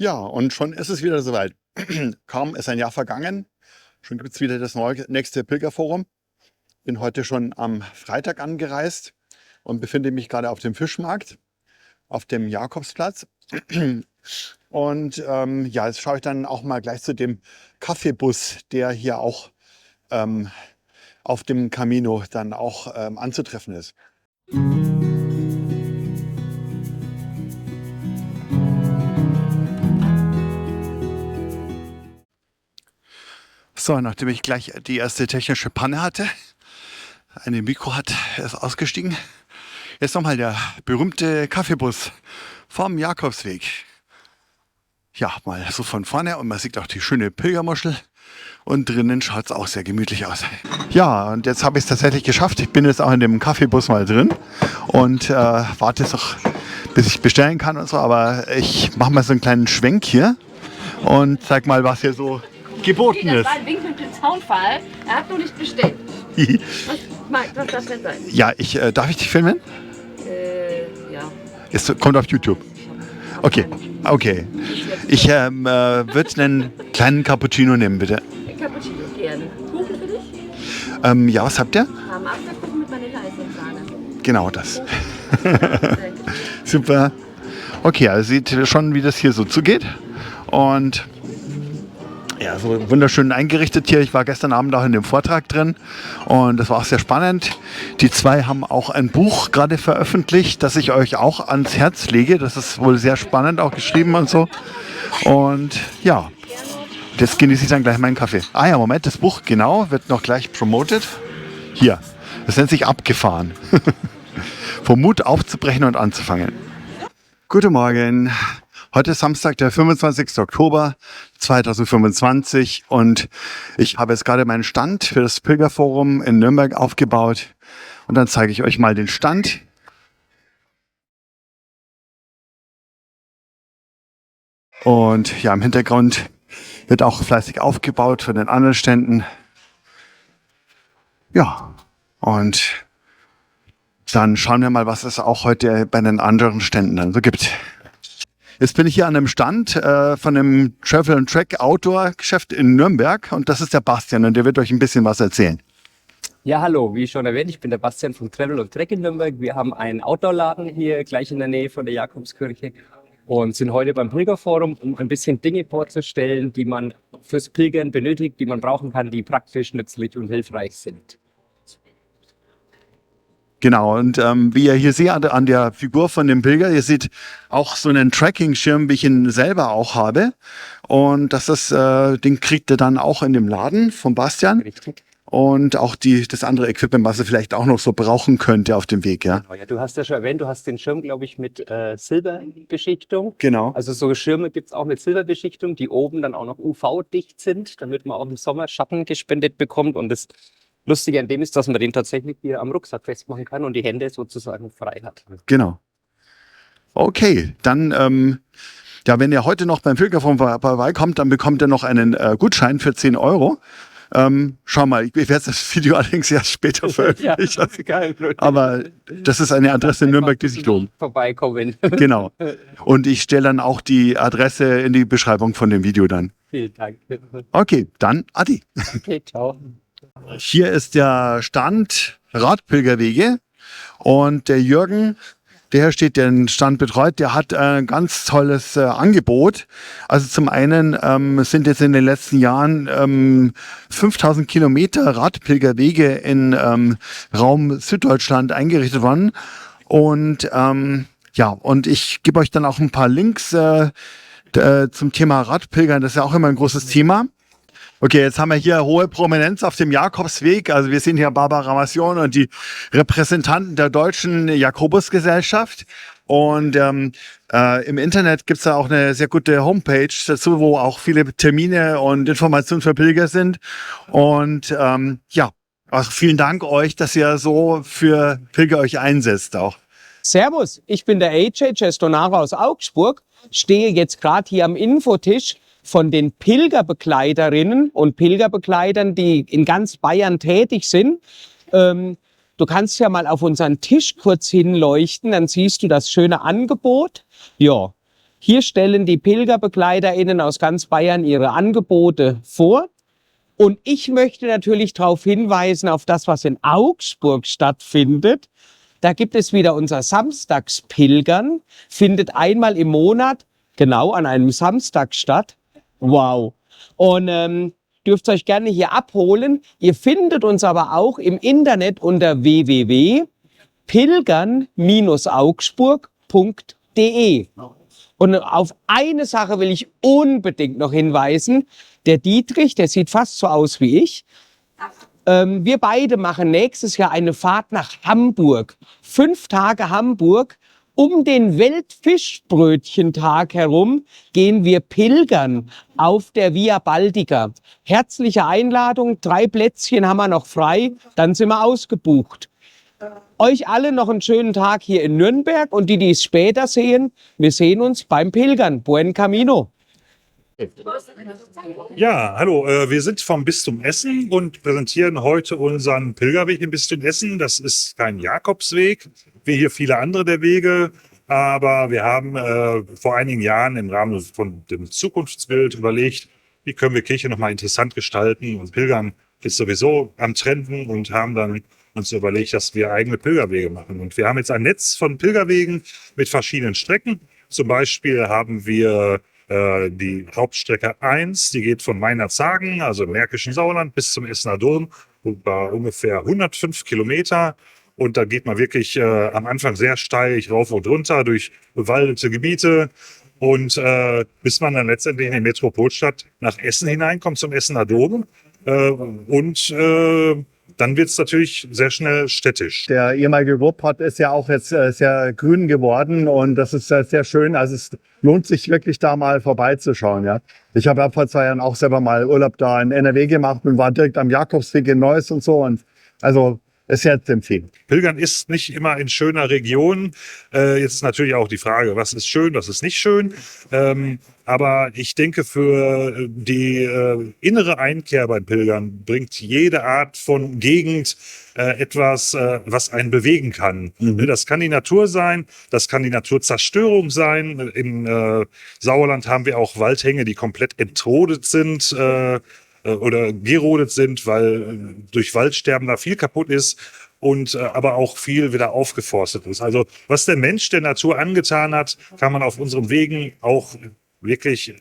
Ja, und schon ist es wieder soweit. Kaum ist ein Jahr vergangen, schon gibt es wieder das nächste Pilgerforum. Bin heute schon am Freitag angereist und befinde mich gerade auf dem Fischmarkt, auf dem Jakobsplatz. Und ja, jetzt schaue ich dann auch mal gleich zu dem Kaffeebus, der hier auch auf dem Camino dann auch anzutreffen ist. So, nachdem ich gleich die erste technische Panne hatte, eine Mikro ist ausgestiegen, jetzt nochmal der berühmte Kaffeebus vom Jakobsweg. Ja, mal so von vorne und man sieht auch die schöne Pilgermuschel und drinnen schaut es auch sehr gemütlich aus. Ja, und jetzt habe ich es tatsächlich geschafft. Ich bin jetzt auch in dem Kaffeebus mal drin und warte jetzt noch, bis ich bestellen kann und so, aber ich mache mal so einen kleinen Schwenk hier und zeig mal, was hier so geboten ist. Das war ein Wink mit dem Zaunfall. Er hat noch nicht bestellt. Was darf denn sein? Ja, darf ich dich filmen? Ja. Es kommt auf YouTube. Okay, okay. Ich würde einen kleinen Cappuccino nehmen, bitte. Cappuccino gerne. Kuchen für dich? Ja, was habt ihr? Apfelkuchen mit Vanilleeis-Sahne. Genau das. Super. Okay, also seht schon, wie das hier so zugeht. Und ja, so wunderschön eingerichtet hier. Ich war gestern Abend auch in dem Vortrag drin und das war auch sehr spannend. Die zwei haben auch ein Buch gerade veröffentlicht, das ich euch auch ans Herz lege. Das ist wohl sehr spannend, auch geschrieben und so. Und ja, jetzt genieße ich dann gleich meinen Kaffee. Ah ja, Moment, das Buch, genau, wird noch gleich promotet. Hier, das nennt sich Abgefahren. Vom Mut aufzubrechen und anzufangen. Guten Morgen. Heute ist Samstag, der 25. Oktober 2025 und ich habe jetzt gerade meinen Stand für das Pilgerforum in Nürnberg aufgebaut und dann zeige ich euch mal den Stand. Und ja, im Hintergrund wird auch fleißig aufgebaut von den anderen Ständen. Ja, und dann schauen wir mal, was es auch heute bei den anderen Ständen dann so gibt. Jetzt bin ich hier an einem Stand von einem Travel and Track Outdoor Geschäft in Nürnberg und das ist der Bastian und der wird euch ein bisschen was erzählen. Ja, hallo, wie schon erwähnt, ich bin der Bastian von Travel und Trek in Nürnberg. Wir haben einen Outdoor-Laden hier gleich in der Nähe von der Jakobskirche und sind heute beim Pilgerforum, um ein bisschen Dinge vorzustellen, die man fürs Pilgern benötigt, die man brauchen kann, die praktisch, nützlich und hilfreich sind. Genau, und wie ihr hier seht an der Figur von dem Pilger, ihr seht auch so einen Tracking-Schirm, wie ich ihn selber auch habe. Und den kriegt ihr dann auch in dem Laden von Bastian. Richtig. Und auch das andere Equipment, was ihr vielleicht auch noch so brauchen könnte auf dem Weg, ja. Genau, ja, du hast ja schon erwähnt, du hast den Schirm, glaube ich, mit Silberbeschichtung. Genau. Also so Schirme gibt es auch mit Silberbeschichtung, die oben dann auch noch UV-dicht sind, damit man auch im Sommer Schatten gespendet bekommt. Und das Lustige an dem ist, dass man den tatsächlich hier am Rucksack festmachen kann und die Hände sozusagen frei hat. Genau. Okay, dann, ja, wenn ihr heute noch beim Pilgerforum vorbeikommt, dann bekommt ihr noch einen Gutschein für 10 Euro. Schau mal, ich werde das Video allerdings erst später veröffentlichen. Ja, aber das ist eine Adresse in Nürnberg, die sich lohnt. Vorbeikommen. Genau. Und ich stelle dann auch die Adresse in die Beschreibung von dem Video dann. Vielen Dank. Okay, dann Adi. Okay, ciao. Hier ist der Stand Radpilgerwege und der Jürgen, der steht den Stand betreut, der hat ein ganz tolles Angebot. Also zum einen sind jetzt in den letzten Jahren 5000 Kilometer Radpilgerwege in Raum Süddeutschland eingerichtet worden. Und ja, und ich gebe euch dann auch ein paar Links zum Thema Radpilgern. Das ist ja auch immer ein großes Thema. Okay, jetzt haben wir hier hohe Prominenz auf dem Jakobsweg. Also wir sehen hier Barbara Massion und die Repräsentanten der Deutschen Jakobusgesellschaft. Und im Internet gibt es da auch eine sehr gute Homepage dazu, wo auch viele Termine und Informationen für Pilger sind. Und ja, also vielen Dank euch, dass ihr so für Pilger euch einsetzt auch. Servus, ich bin der AJ Gestonara aus Augsburg, stehe jetzt gerade hier am Infotisch von den Pilgerbegleiterinnen und Pilgerbegleitern, die in ganz Bayern tätig sind. Du kannst ja mal auf unseren Tisch kurz hinleuchten, dann siehst du das schöne Angebot. Ja, Hier stellen die PilgerbegleiterInnen aus ganz Bayern ihre Angebote vor. Und ich möchte natürlich darauf hinweisen, auf das, was in Augsburg stattfindet. Da gibt es wieder unser Samstagspilgern, findet einmal im Monat genau an einem Samstag statt. Wow. Und dürft euch gerne hier abholen. Ihr findet uns aber auch im Internet unter www.pilgern-augsburg.de. Und auf eine Sache will ich unbedingt noch hinweisen. Der Dietrich, der sieht fast so aus wie ich. Wir beide machen nächstes Jahr eine Fahrt nach Hamburg. 5 Tage Hamburg. Um den Weltfischbrötchentag herum gehen wir pilgern auf der Via Baltica. Herzliche Einladung, 3 Plätzchen haben wir noch frei, dann sind wir ausgebucht. Euch alle noch einen schönen Tag hier in Nürnberg und die, die es später sehen, wir sehen uns beim Pilgern. Buen Camino. Ja, hallo, wir sind vom Bistum Essen und präsentieren heute unseren Pilgerweg im Bistum Essen. Das ist kein Jakobsweg, wie hier viele andere der Wege, aber wir haben vor einigen Jahren im Rahmen von dem Zukunftsbild überlegt, wie können wir Kirche nochmal interessant gestalten, und Pilgern ist sowieso am Trenden, und haben dann uns überlegt, dass wir eigene Pilgerwege machen. Und wir haben jetzt ein Netz von Pilgerwegen mit verschiedenen Strecken. Zum Beispiel haben wir die Hauptstrecke 1, die geht von Meinerzhagen, also im Märkischen Sauerland, bis zum Essener Dom, über ungefähr 105 Kilometer. Und da geht man wirklich am Anfang sehr steil rauf und runter durch bewaldete Gebiete. Und bis man dann letztendlich in die Metropolstadt nach Essen hineinkommt, zum Essener Dom. Dann wird es natürlich sehr schnell städtisch. Der ehemalige Ruhrpott ist ja auch jetzt sehr grün geworden und das ist sehr schön. Also es lohnt sich wirklich, da mal vorbeizuschauen. Ja. Ich habe ja vor 2 Jahren auch selber mal Urlaub da in NRW gemacht und war direkt am Jakobsweg in Neuss und so. Und also ist sehr zu empfehlen. Pilgern ist nicht immer in schöner Region. Jetzt natürlich auch die Frage, was ist schön, was ist nicht schön. Aber ich denke, für die innere Einkehr beim Pilgern bringt jede Art von Gegend etwas, was einen bewegen kann. Das kann die Natur sein, das kann die Naturzerstörung sein. Im Sauerland haben wir auch Waldhänge, die komplett entrodet sind. Oder gerodet sind, weil durch Waldsterben da viel kaputt ist und aber auch viel wieder aufgeforstet ist. Also was der Mensch der Natur angetan hat, kann man auf unseren Wegen auch wirklich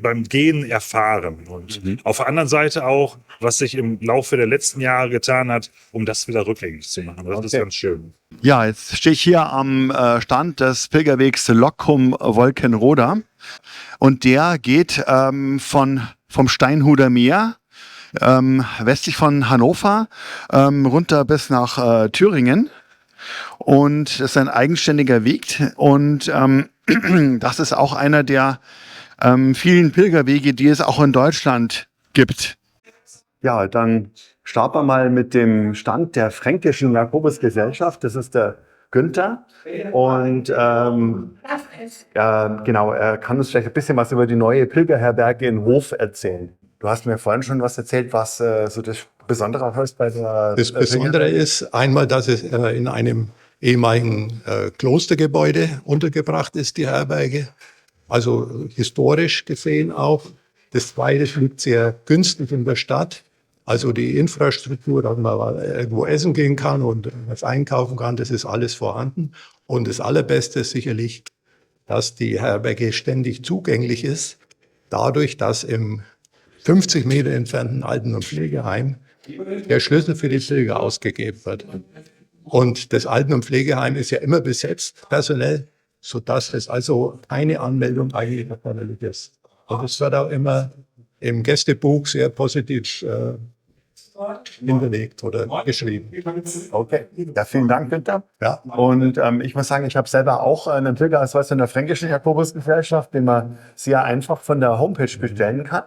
beim Gehen erfahren. Und auf der anderen Seite auch, was sich im Laufe der letzten Jahre getan hat, um das wieder rückgängig zu machen. Das ist ganz schön. Ja, jetzt stehe ich hier am Stand des Pilgerwegs Lockum-Wolkenroda und der geht vom Steinhuder Meer, westlich von Hannover, runter bis nach Thüringen. Und das ist ein eigenständiger Weg. Und das ist auch einer der vielen Pilgerwege, die es auch in Deutschland gibt. Ja, dann starten wir mal mit dem Stand der Fränkischen Jakobusgesellschaft. Das ist der Günther. Und genau, er kann uns vielleicht ein bisschen was über die neue Pilgerherberge in Hof erzählen. Du hast mir vorhin schon was erzählt, was so das Besondere heißt bei der Das Besondere ist einmal, dass es in einem ehemaligen Klostergebäude untergebracht ist, die Herberge. Also historisch gesehen auch. Das Zweite liegt sehr günstig in der Stadt. Also die Infrastruktur, dass man irgendwo essen gehen kann und was einkaufen kann, das ist alles vorhanden. Und das Allerbeste ist sicherlich, dass die Herberge ständig zugänglich ist, dadurch, dass im 50 Meter entfernten Alten- und Pflegeheim der Schlüssel für die Pilger ausgegeben wird. Und das Alten- und Pflegeheim ist ja immer besetzt, personell, sodass es also keine Anmeldung eigentlich erforderlich ist. Und es wird auch immer im Gästebuch sehr positiv hinterlegt oder geschrieben. Okay, ja, vielen Dank, Günther. Ja. Und ich muss sagen, ich habe selber auch einen Pilgerausweis in der Fränkischen Jakobusgesellschaft, den man sehr einfach von der Homepage bestellen kann.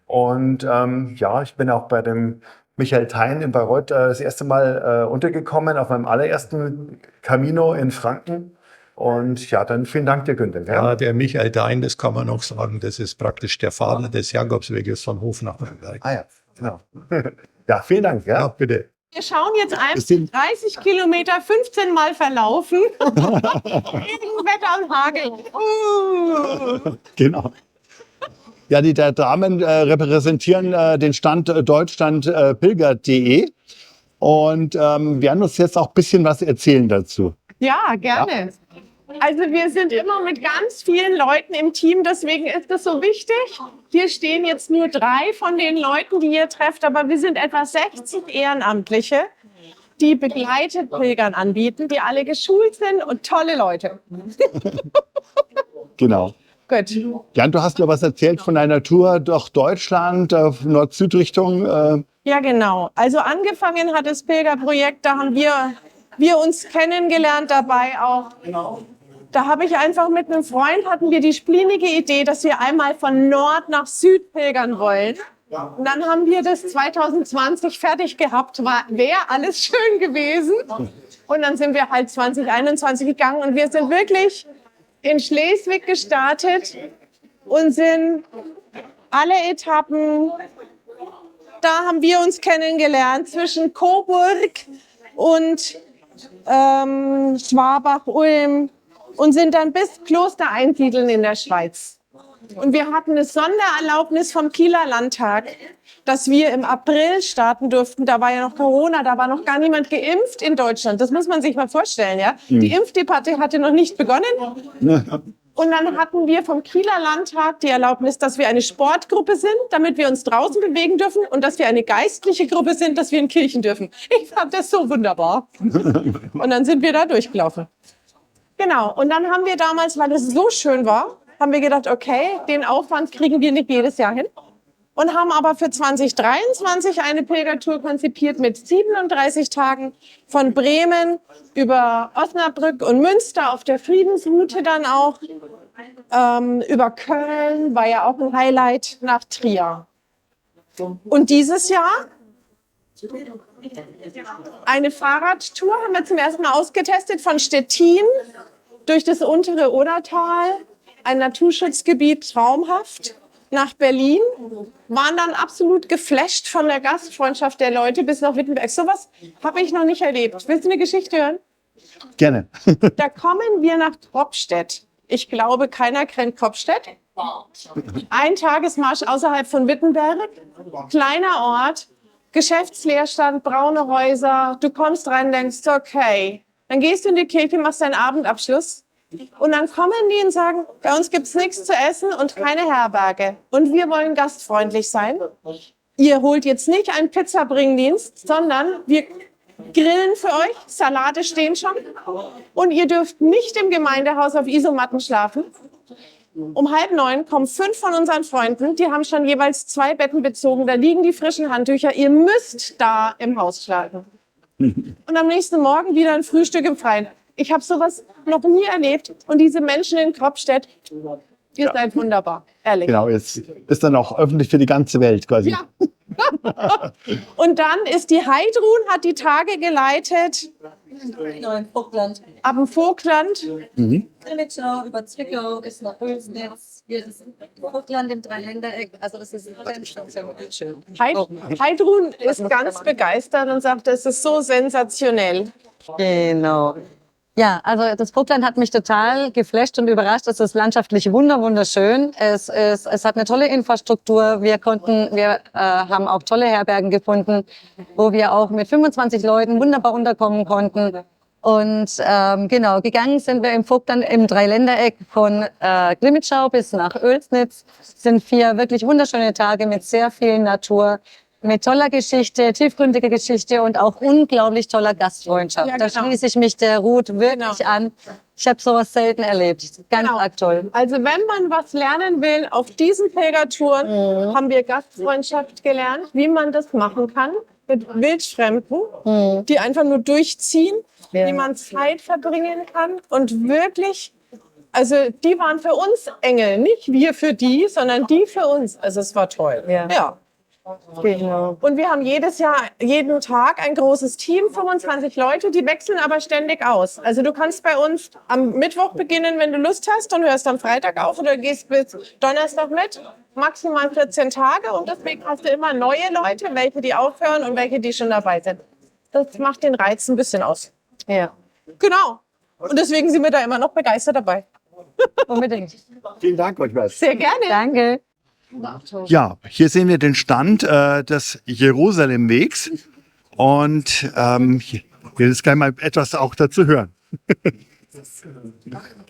Und ja, ich bin auch bei dem Michael Thein in Bayreuth das erste Mal untergekommen, auf meinem allerersten Camino in Franken. Und ja, dann vielen Dank dir, Günther. Ja, der Michael Thein, das kann man noch sagen, das ist praktisch der Vater des Jakobsweges von Hof nach Nürnberg. Ah ja, genau. Ja, vielen Dank. Ja, Ja, bitte. Wir schauen jetzt Es sind- einfach 30 Kilometer 15 Mal verlaufen. Regen, Wetter und Hagel. Genau. Ja, die der Damen repräsentieren den Stand deutschlandpilger.de und werden uns jetzt auch ein bisschen was erzählen dazu. Ja, gerne. Also wir sind immer mit ganz vielen Leuten im Team, deswegen ist das so wichtig. Hier stehen jetzt nur 3 von den Leuten, die ihr trefft, aber wir sind etwa 60 Ehrenamtliche, die begleitet Pilgern anbieten, die alle geschult sind und tolle Leute. Genau. Gut. Jan, du hast mir was erzählt von einer Tour durch Deutschland, auf Nord-Süd-Richtung. Ja, genau. Also angefangen hat das Pilgerprojekt, da haben wir uns kennengelernt dabei auch. Da habe ich einfach mit einem Freund, hatten wir die splinige Idee, dass wir einmal von Nord nach Süd pilgern wollen. Und dann haben wir das 2020 fertig gehabt, wäre alles schön gewesen. Und dann sind wir halt 2021 gegangen und wir sind wirklich in Schleswig gestartet und sind alle Etappen, da haben wir uns kennengelernt zwischen Coburg und Schwabach, Ulm und sind dann bis Kloster Einsiedeln in der Schweiz. Und wir hatten eine Sondererlaubnis vom Kieler Landtag, dass wir im April starten durften. Da war ja noch Corona, da war noch gar niemand geimpft in Deutschland. Das muss man sich mal vorstellen, ja. Die Impfdebatte hatte noch nicht begonnen. Und dann hatten wir vom Kieler Landtag die Erlaubnis, dass wir eine Sportgruppe sind, damit wir uns draußen bewegen dürfen und dass wir eine geistliche Gruppe sind, dass wir in Kirchen dürfen. Ich fand das so wunderbar. Und dann sind wir da durchgelaufen. Genau. Und dann haben wir damals, weil es so schön war, haben wir gedacht, okay, den Aufwand kriegen wir nicht jedes Jahr hin. Und haben aber für 2023 eine Pilgertour konzipiert mit 37 Tagen von Bremen über Osnabrück und Münster auf der Friedensroute dann auch, über Köln, war ja auch ein Highlight, nach Trier. Und dieses Jahr eine Fahrradtour haben wir zum ersten Mal ausgetestet von Stettin durch das untere Odertal, ein Naturschutzgebiet, traumhaft, nach Berlin, waren dann absolut geflasht von der Gastfreundschaft der Leute bis nach Wittenberg. Sowas habe ich noch nicht erlebt. Willst du eine Geschichte hören? Gerne. Da kommen wir nach Kropstedt. Ich glaube, keiner kennt Kropstedt. Ein Tagesmarsch außerhalb von Wittenberg, kleiner Ort, Geschäftsleerstand, braune Häuser. Du kommst rein und denkst, okay. Dann gehst du in die Kirche, machst deinen Abendabschluss. Und dann kommen die und sagen, bei uns gibt es nichts zu essen und keine Herberge. Und wir wollen gastfreundlich sein. Ihr holt jetzt nicht einen Pizzabringdienst, sondern wir grillen für euch. Salate stehen schon. Und ihr dürft nicht im Gemeindehaus auf Isomatten schlafen. Um 8:30 kommen 5 von unseren Freunden. Die haben schon jeweils 2 Betten bezogen. Da liegen die frischen Handtücher. Ihr müsst da im Haus schlafen. Und am nächsten Morgen wieder ein Frühstück im Freien. Ich habe sowas noch nie erlebt. Und diese Menschen in Kropstedt, ihr seid wunderbar, ehrlich. Genau, jetzt ist dann auch öffentlich für die ganze Welt quasi. Ja. Und dann ist die Heidrun, hat die Tage geleitet. Im Vogtland. Ab dem Vogtland. Grimmitschau über Zwickau bis nach Hülsnitz. Hier ist Vogtland im Dreiländereck. Also das ist wirklich schön. Heidrun ist ganz begeistert und sagt, das ist so sensationell. Genau. Ja, also das Vogtland hat mich total geflasht und überrascht. Es ist landschaftlich wunderschön. Es hat eine tolle Infrastruktur. Wir haben auch tolle Herbergen gefunden, wo wir auch mit 25 Leuten wunderbar unterkommen konnten. Und genau, gegangen sind wir im Vogtland im Dreiländereck von Grimmitschau bis nach Oelsnitz. Sind 4 wirklich wunderschöne Tage mit sehr viel Natur. Mit toller Geschichte, tiefgründiger Geschichte und auch unglaublich toller Gastfreundschaft. Ja, genau. Da schließe ich mich der Ruth wirklich an. Ich habe sowas selten erlebt. Ganz arg toll. Also wenn man was lernen will, auf diesen Pilgertouren haben wir Gastfreundschaft gelernt, wie man das machen kann mit Wildfremden, die einfach nur durchziehen, wie man Zeit verbringen kann und wirklich, also die waren für uns Engel, nicht wir für die, sondern die für uns. Also es war toll. Ja. Genau. Und wir haben jeden Tag ein großes Team, 25 Leute, die wechseln aber ständig aus. Also du kannst bei uns am Mittwoch beginnen, wenn du Lust hast und hörst am Freitag auf oder gehst bis Donnerstag mit. Maximal 14 Tage und deswegen hast du immer neue Leute, welche die aufhören und welche die schon dabei sind. das macht den Reiz ein bisschen aus. Ja, Genau. Und deswegen sind wir da immer noch begeistert dabei. unbedingt. Vielen Dank euch was. Sehr gerne. Danke. Ja, hier sehen wir den Stand des Jerusalemwegs und hier ist gleich mal etwas auch dazu hören.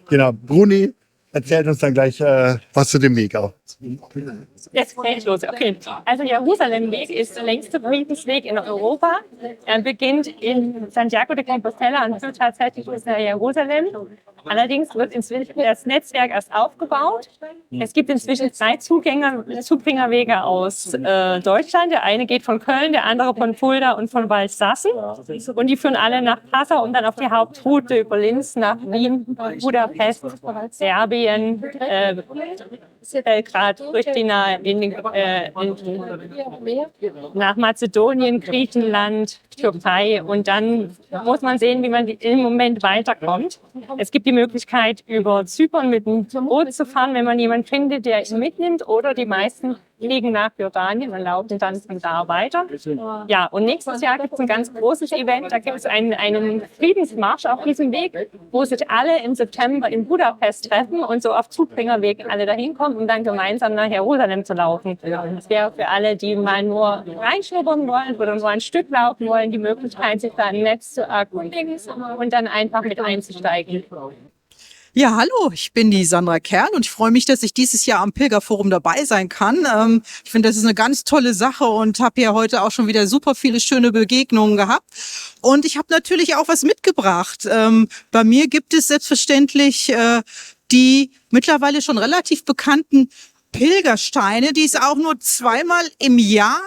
Genau, Bruni erzählt uns dann gleich was zu dem Weg auch. Jetzt geht's los. Okay. Also Jerusalemweg ist der längste Friedensweg in Europa. Er beginnt in Santiago de Compostela und führt tatsächlich bis nach Jerusalem. Allerdings wird inzwischen das Netzwerk erst aufgebaut. Es gibt inzwischen 2 Zubringerwege aus Deutschland. Der eine geht von Köln, der andere von Fulda und von Waldsassen. Und die führen alle nach Passau und dann auf die Hauptroute über Linz nach Wien, Budapest, Serbien, Belgrad, Pristina, nach Mazedonien, Griechenland, Türkei. Und dann muss man sehen, wie man im Moment weiterkommt. Es gibt die Möglichkeit, über Zypern mit dem Boot zu fahren, wenn man jemanden findet, der ihn mitnimmt. Oder die meisten fliegen nach Jordanien und laufen dann von da weiter. Ja, und nächstes Jahr gibt es ein ganz großes Event. Da gibt es einen Friedensmarsch auf diesem Weg, wo sich alle im September in Budapest treffen und so auf Zubringerweg alle dahin kommen, um dann gemeinsam nach Jerusalem zu laufen. Das wäre für alle, die mal nur reinschnuppern wollen oder nur ein Stück laufen wollen, die Möglichkeit, sich da im Netz zu erkundigen und dann einfach mit einzusteigen. Ja, hallo, ich bin die Sandra Kerl und ich freue mich, dass ich dieses Jahr am Pilgerforum dabei sein kann. Ich finde, das ist eine ganz tolle Sache und habe ja heute auch schon wieder super viele schöne Begegnungen gehabt. Und ich habe natürlich auch was mitgebracht. Bei mir gibt es selbstverständlich die mittlerweile schon relativ bekannten Pilgersteine, die es auch nur 2-mal im Jahr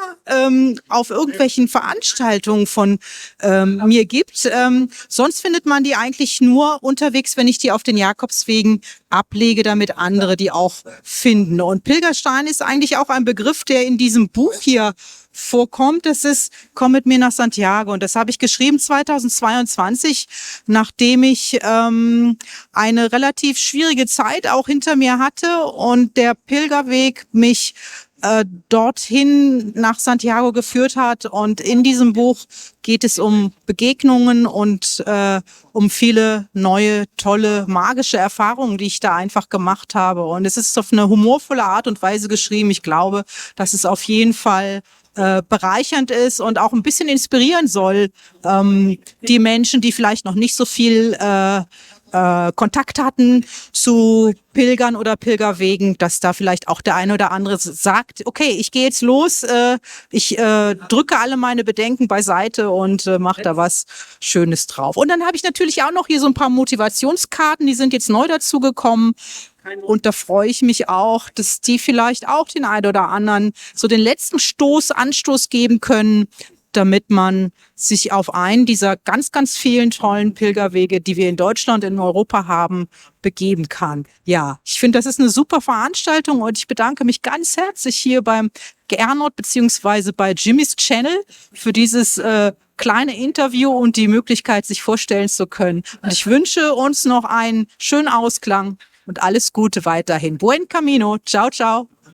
auf irgendwelchen Veranstaltungen von mir gibt. Sonst findet man die eigentlich nur unterwegs, wenn ich die auf den Jakobswegen ablege, damit andere die auch finden. Und Pilgerstein ist eigentlich auch ein Begriff, der in diesem Buch hier vorkommt. Das ist Komm mit mir nach Santiago. Und das habe ich geschrieben 2022, nachdem ich eine relativ schwierige Zeit auch hinter mir hatte und der Pilgerweg mich dorthin nach Santiago geführt hat. Und in diesem Buch geht es um Begegnungen und um viele neue, tolle, magische Erfahrungen, die ich da einfach gemacht habe. Und es ist auf eine humorvolle Art und Weise geschrieben. Ich glaube, dass es auf jeden Fall bereichernd ist und auch ein bisschen inspirieren soll, die Menschen, die vielleicht noch nicht so viel Kontakt hatten zu Pilgern oder Pilgerwegen, dass da vielleicht auch der eine oder andere sagt, okay, ich gehe jetzt los, ich drücke alle meine Bedenken beiseite und mache da was Schönes drauf. Und dann habe ich natürlich auch noch hier so ein paar Motivationskarten, die sind jetzt neu dazu gekommen. Und da freue ich mich auch, dass die vielleicht auch den einen oder anderen so den letzten Anstoß geben können, damit man sich auf einen dieser ganz, ganz vielen tollen Pilgerwege, die wir in Deutschland, in Europa haben, begeben kann. Ja, ich finde, das ist eine super Veranstaltung und ich bedanke mich ganz herzlich hier beim Gernot beziehungsweise bei Jimmys Channel für dieses kleine Interview und die Möglichkeit, sich vorstellen zu können. Und ich wünsche uns noch einen schönen Ausklang und alles Gute weiterhin. Buen Camino. Ciao, ciao.